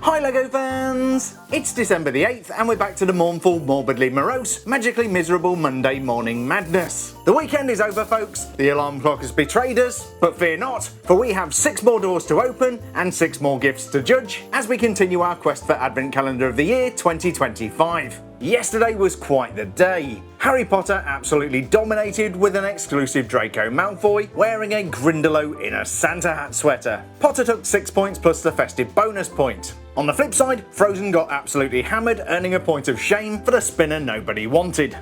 Hi LEGO fans! It's December the 8th and we're back to the mournful, morbidly morose, magically miserable Monday morning madness. The weekend is over folks, the alarm clock has betrayed us, but fear not, for we have 6 more doors to open and 6 more gifts to judge as we continue our quest for Advent Calendar of the Year 2025. Yesterday was quite the day. Harry Potter absolutely dominated with an exclusive Draco Malfoy wearing a Grindylow inner Santa hat sweater. Potter took 6 points plus the festive bonus point. On the flip side, Frozen got absolutely hammered, earning a point of shame for the spinner nobody wanted.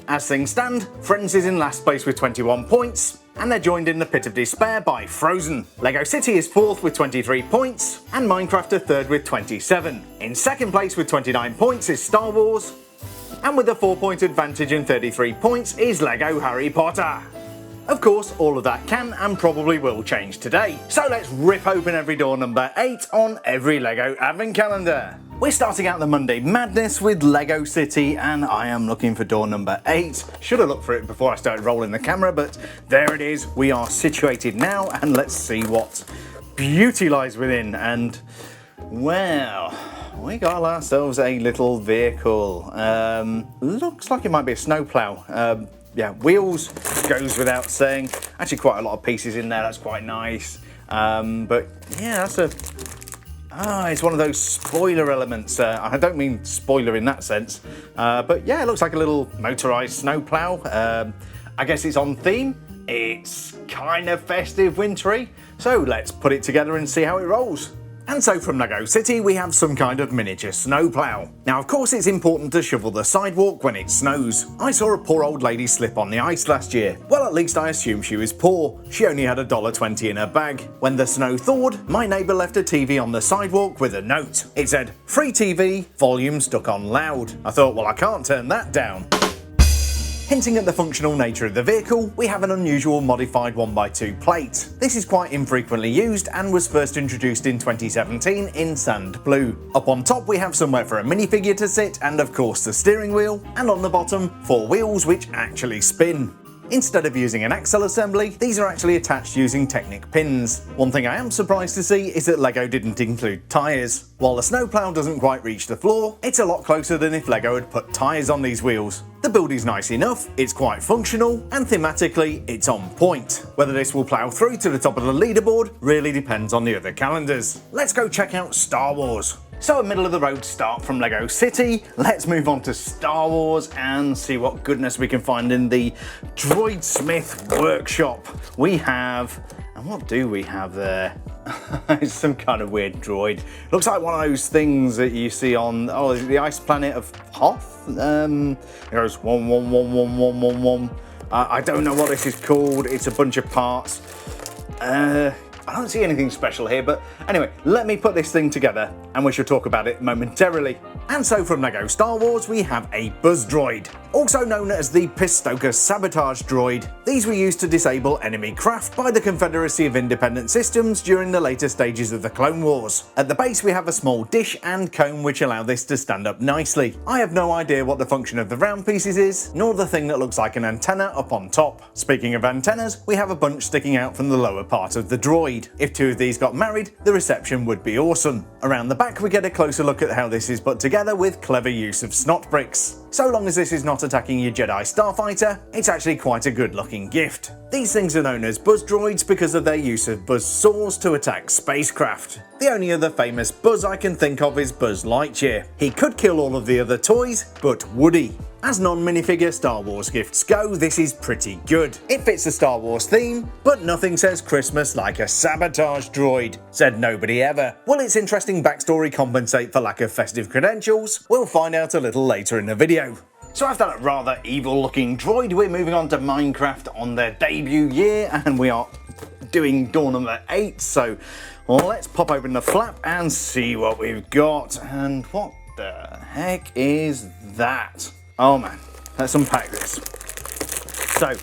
As things stand, Friends is in last place with 21 points, and they're joined in the pit of despair by Frozen. LEGO City is 4th with 23 points, and Minecraft are 3rd with 27. In 2nd place with 29 points is Star Wars, and with a 4-point advantage and 33 points is LEGO Harry Potter. Of course, all of that can and probably will change today. So let's rip open every door number 8 on every LEGO Advent Calendar. We're starting out the Monday madness with LEGO City, and I am looking for door number 8. Should have looked for it before I started rolling the camera, but there it is. We are situated now, and let's see what beauty lies within. And, well, we got ourselves a little vehicle. Looks like it might be a snowplow. Yeah, wheels goes without saying. Actually quite a lot of pieces in there, that's quite nice. But yeah, that's it's one of those spoiler elements. I don't mean spoiler in that sense. But yeah, it looks like a little motorized snowplow. I guess it's on theme. It's kind of festive, wintry. So let's put it together and see how it rolls. And so from LEGO City we have some kind of miniature snowplow. Now of course it's important to shovel the sidewalk when it snows. I saw a poor old lady slip on the ice last year. Well, at least I assume she was poor. She only had $1.20 in her bag. When the snow thawed, my neighbour left a TV on the sidewalk with a note. It said, "Free TV, volume stuck on loud." I thought, well, I can't turn that down. Hinting at the functional nature of the vehicle, we have an unusual modified 1x2 plate. This is quite infrequently used and was first introduced in 2017 in sand blue. Up on top we have somewhere for a minifigure to sit and of course the steering wheel, and on the bottom 4 wheels which actually spin. Instead of using an axle assembly, these are actually attached using Technic pins. One thing I am surprised to see is that LEGO didn't include tyres. While the snowplow doesn't quite reach the floor, it's a lot closer than if LEGO had put tyres on these wheels. The build is nice enough, it's quite functional, and thematically it's on point. Whether this will plough through to the top of the leaderboard really depends on the other calendars. Let's go check out Star Wars. So a middle of the road start from LEGO City, let's move on to Star Wars and see what goodness we can find in the Droid Smith workshop. We have, and what do we have there? It's some kind of weird droid. Looks like one of those things that you see on, the ice planet of Hoth? It goes 1 1 1 1 1 1 1. I don't know what this is called, it's a bunch of parts. I don't see anything special here, but anyway, let me put this thing together and we shall talk about it momentarily. And so from LEGO Star Wars we have a Buzz Droid, also known as the Pistoker Sabotage Droid. These were used to disable enemy craft by the Confederacy of Independent Systems during the later stages of the Clone Wars. At the base we have a small dish and cone which allow this to stand up nicely. I have no idea what the function of the round pieces is, nor the thing that looks like an antenna up on top. Speaking of antennas, we have a bunch sticking out from the lower part of the droid. If 2 of these got married, the reception would be awesome. Around the back we get a closer look at how this is put together with clever use of snot bricks. So long as this is not attacking your Jedi Starfighter, it's actually quite a good looking gift. These things are known as Buzz Droids because of their use of buzz saws to attack spacecraft. The only other famous Buzz I can think of is Buzz Lightyear. He could kill all of the other toys, but would he? As non-minifigure Star Wars gifts go, this is pretty good. It fits the Star Wars theme, but nothing says Christmas like a sabotage droid, said nobody ever. Will its interesting backstory compensate for lack of festive credentials? We'll find out a little later in the video. So after that rather evil looking droid, we're moving on to Minecraft on their debut year, and we are doing door number 8, so let's pop open the flap and see what we've got. And what the heck is that? Oh man, let's unpack this. So,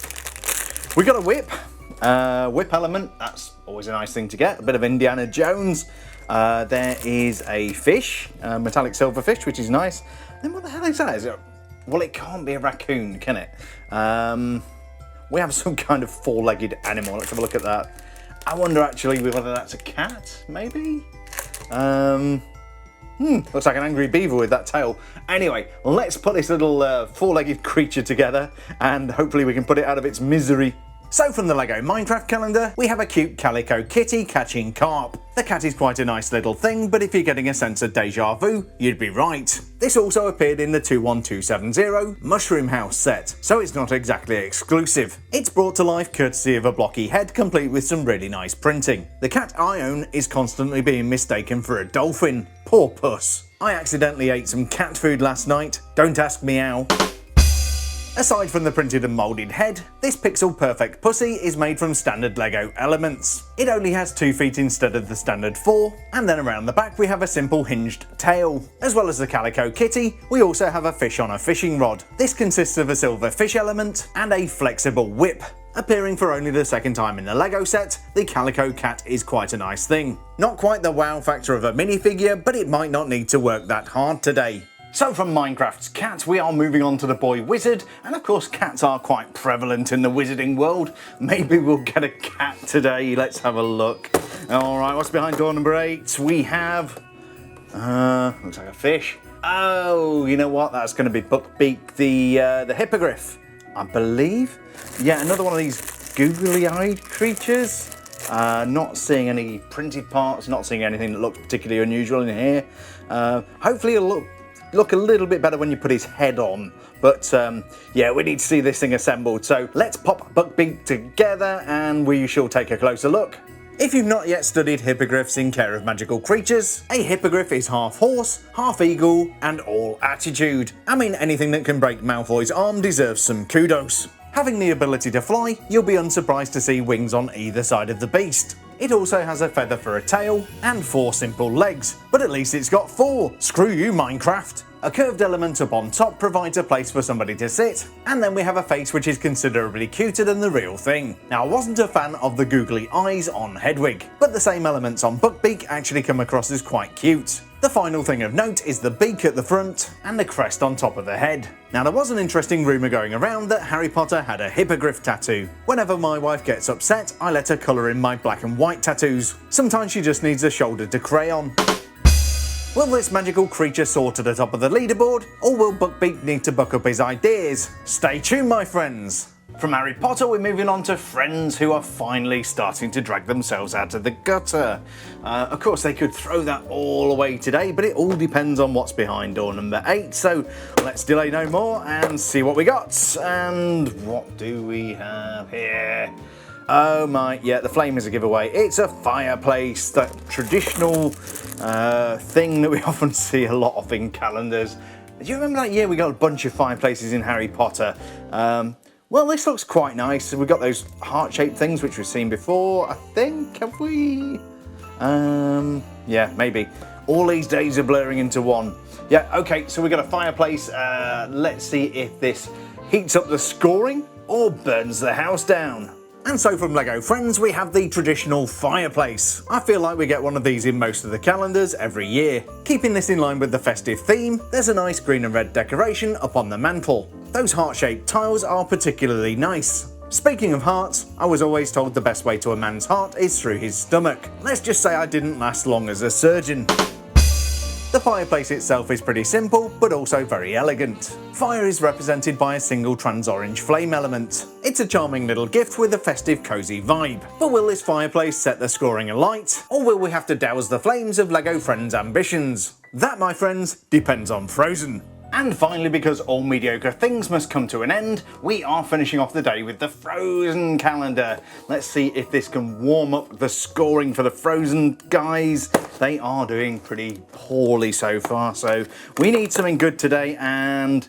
we got a whip element, that's always a nice thing to get, a bit of Indiana Jones. There is a fish, metallic silverfish, which is nice. Then what the hell is that? Well, it can't be a raccoon, can it? We have some kind of 4-legged animal, let's have a look at that. I wonder actually whether that's a cat, maybe? Looks like an angry beaver with that tail. Anyway, let's put this little four-legged creature together and hopefully we can put it out of its misery. So from the LEGO Minecraft calendar, we have a cute Calico kitty catching carp. The cat is quite a nice little thing, but if you're getting a sense of deja vu, you'd be right. This also appeared in the 21270 Mushroom House set, so it's not exactly exclusive. It's brought to life courtesy of a blocky head complete with some really nice printing. The cat I own is constantly being mistaken for a dolphin. Poor puss. I accidentally ate some cat food last night. Don't ask me how. Aside from the printed and moulded head, this pixel perfect pussy is made from standard LEGO elements. It only has 2 feet instead of the standard 4, and then around the back we have a simple hinged tail. As well as the Calico kitty, we also have a fish on a fishing rod. This consists of a silver fish element and a flexible whip. Appearing for only the second time in the LEGO set, the Calico cat is quite a nice thing. Not quite the wow factor of a minifigure, but it might not need to work that hard today. So from Minecraft's cat, we are moving on to the boy wizard, and of course cats are quite prevalent in the wizarding world. Maybe we'll get a cat today, let's have a look. Alright, what's behind door number 8? We have, looks like a fish. Oh, you know what, that's going to be Buckbeak, the hippogriff, I believe. Yeah, another one of these googly-eyed creatures. Not seeing any printed parts, not seeing anything that looks particularly unusual in here. Hopefully it'll look a little bit better when you put his head on, but yeah, we need to see this thing assembled, so let's pop Buckbeak together and we shall take a closer look. If you've not yet studied hippogriffs in Care of Magical Creatures, a hippogriff is half horse, half eagle, and all attitude. I mean, anything that can break Malfoy's arm deserves some kudos. Having the ability to fly, you'll be unsurprised to see wings on either side of the beast. It also has a feather for a tail, and 4 simple legs, but at least it's got 4! Screw you, Minecraft! A curved element up on top provides a place for somebody to sit, and then we have a face which is considerably cuter than the real thing. Now, I wasn't a fan of the googly eyes on Hedwig, but the same elements on Buckbeak actually come across as quite cute. The final thing of note is the beak at the front and the crest on top of the head. Now, there was an interesting rumour going around that Harry Potter had a hippogriff tattoo. Whenever my wife gets upset, I let her colour in my black and white tattoos. Sometimes she just needs a shoulder to crayon. Will this magical creature soar to the top of the leaderboard, or will Buckbeak need to buck up his ideas? Stay tuned, my friends! From Harry Potter, we're moving on to friends who are finally starting to drag themselves out of the gutter. Of course, they could throw that all away today, but it all depends on what's behind door number 8. So let's delay no more and see what we got. And what do we have here? Oh my, yeah, the flame is a giveaway. It's a fireplace, that traditional thing that we often see a lot of in calendars. Do you remember that year we got a bunch of fireplaces in Harry Potter? Well, this looks quite nice. We've got those heart-shaped things which we've seen before, I think, have we? Yeah, maybe. All these days are blurring into one. Yeah, okay, so we've got a fireplace. Let's see if this heats up the scoring or burns the house down. And so from LEGO Friends, we have the traditional fireplace. I feel like we get one of these in most of the calendars every year. Keeping this in line with the festive theme, there's a nice green and red decoration up on the mantle. Those heart-shaped tiles are particularly nice. Speaking of hearts, I was always told the best way to a man's heart is through his stomach. Let's just say I didn't last long as a surgeon. The fireplace itself is pretty simple, but also very elegant. Fire is represented by a single trans-orange flame element. It's a charming little gift with a festive, cosy vibe. But will this fireplace set the scoring alight, or will we have to douse the flames of LEGO Friends' ambitions? That, my friends, depends on Frozen. And finally, because all mediocre things must come to an end, we are finishing off the day with the Frozen calendar. Let's see if this can warm up the scoring for the Frozen guys. They are doing pretty poorly so far, so we need something good today, and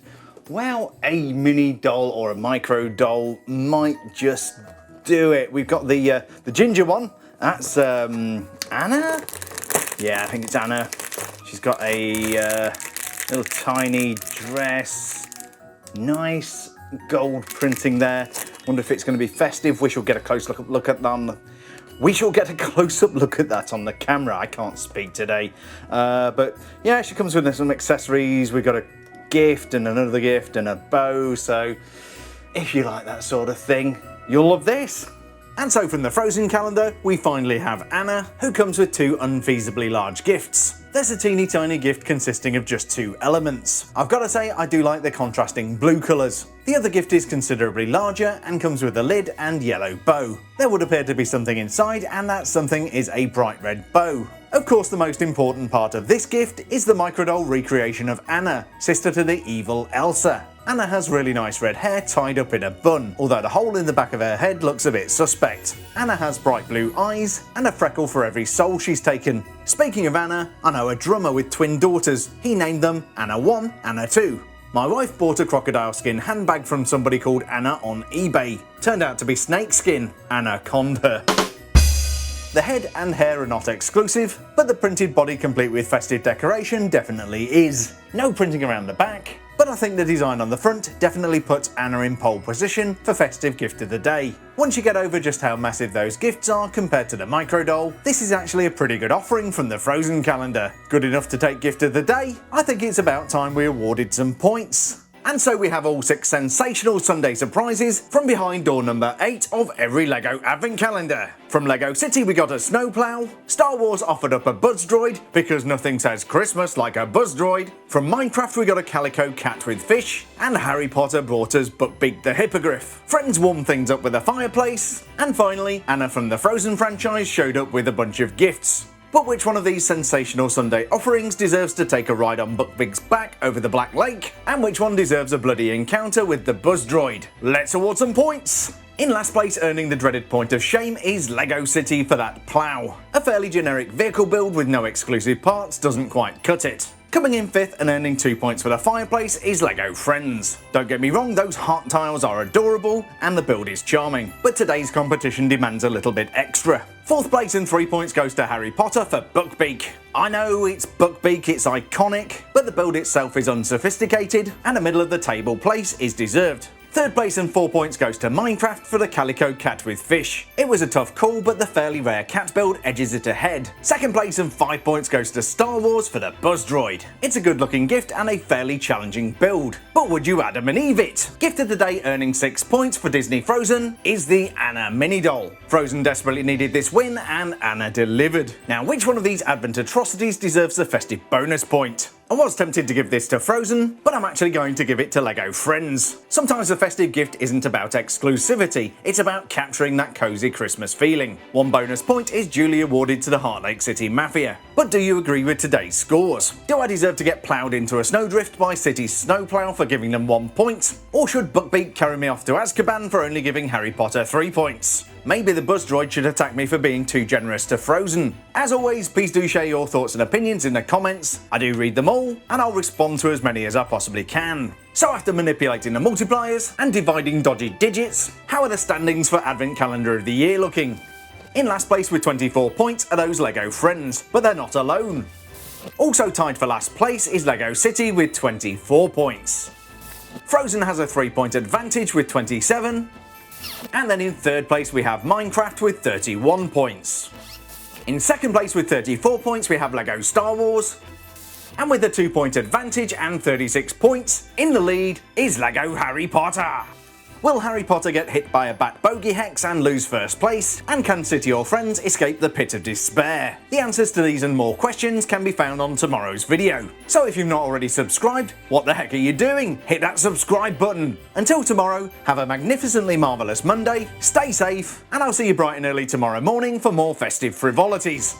well, a mini doll or a micro doll might just do it. We've got the ginger one. That's Anna? Yeah, I think it's Anna. She's got a little tiny dress, nice gold printing there. Wonder if it's going to be festive. We shall get a close look at that. We shall get a close-up look at that on the camera. I can't speak today, but yeah, she comes with some accessories. We've got a gift and another gift and a bow. So if you like that sort of thing, you'll love this. And so from the Frozen calendar, we finally have Anna, who comes with 2 unfeasibly large gifts. There's a teeny tiny gift consisting of just 2 elements. I've got to say, I do like the contrasting blue colours. The other gift is considerably larger and comes with a lid and yellow bow. There would appear to be something inside, and that something is a bright red bow. Of course, the most important part of this gift is the microdoll recreation of Anna, sister to the evil Elsa. Anna has really nice red hair tied up in a bun, although the hole in the back of her head looks a bit suspect. Anna has bright blue eyes and a freckle for every soul she's taken. Speaking of Anna, I know a drummer with twin daughters. He named them Anna 1, Anna 2. My wife bought a crocodile skin handbag from somebody called Anna on eBay. Turned out to be snake skin. Anna conned her. The head and hair are not exclusive, but the printed body complete with festive decoration definitely is. No printing around the back, but I think the design on the front definitely puts Anna in pole position for festive gift of the day. Once you get over just how massive those gifts are compared to the microdoll, this is actually a pretty good offering from the Frozen calendar. Good enough to take gift of the day? I think it's about time we awarded some points. And so we have all 6 sensational Sunday surprises from behind door number 8 of every LEGO Advent calendar. From LEGO City we got a Snowplow, Star Wars offered up a Buzz Droid because nothing says Christmas like a Buzz Droid, from Minecraft we got a Calico cat with fish, and Harry Potter brought us Buckbeak the Hippogriff. Friends warmed things up with a Fireplace, and finally Anna from the Frozen franchise showed up with a bunch of gifts. But which one of these sensational Sunday offerings deserves to take a ride on Buckbeak's back over the Black Lake, and which one deserves a bloody encounter with the Buzz Droid? Let's award some points! In last place, earning the dreaded point of shame, is LEGO City for that plough. A fairly generic vehicle build with no exclusive parts doesn't quite cut it. Coming in 5th and earning 2 points for the Fireplace is LEGO Friends. Don't get me wrong, those heart tiles are adorable and the build is charming, but today's competition demands a little bit extra. 4th place and 3 points goes to Harry Potter for Buckbeak. I know it's Buckbeak, it's iconic, but the build itself is unsophisticated and a middle of the table place is deserved. 3rd place and 4 points goes to Minecraft for the Calico cat with fish. It was a tough call, but the fairly rare cat build edges it ahead. 2nd place and 5 points goes to Star Wars for the Buzz Droid. It's a good looking gift and a fairly challenging build. But would you Adam and Eve it? Gift of the day earning 6 points for Disney Frozen is the Anna mini doll. Frozen desperately needed this win and Anna delivered. Now which one of these Advent atrocities deserves the festive bonus point? I was tempted to give this to Frozen, but I'm actually going to give it to LEGO Friends. Sometimes a festive gift isn't about exclusivity, it's about capturing that cozy Christmas feeling. 1 bonus point is duly awarded to the Heart Lake City Mafia. But do you agree with today's scores? Do I deserve to get ploughed into a snowdrift by City's Snowplow for giving them 1 point? Or should Buckbeak carry me off to Azkaban for only giving Harry Potter 3 points? Maybe the Buzz Droid should attack me for being too generous to Frozen. As always, please do share your thoughts and opinions in the comments. I do read them all, and I'll respond to as many as I possibly can. So after manipulating the multipliers and dividing dodgy digits, how are the standings for Advent Calendar of the Year looking? In last place with 24 points are those LEGO Friends, but they're not alone. Also tied for last place is LEGO City with 24 points. Frozen has a 3-point advantage with 27. And then in 3rd place we have Minecraft with 31 points. In 2nd place with 34 points we have LEGO Star Wars. And with a 2-point advantage and 36 points, in the lead is LEGO Harry Potter. Will Harry Potter get hit by a bat bogey hex and lose 1st place? And can City or Friends escape the pit of despair? The answers to these and more questions can be found on tomorrow's video. So if you've not already subscribed, what the heck are you doing? Hit that subscribe button. Until tomorrow, have a magnificently marvellous Monday, stay safe, and I'll see you bright and early tomorrow morning for more festive frivolities.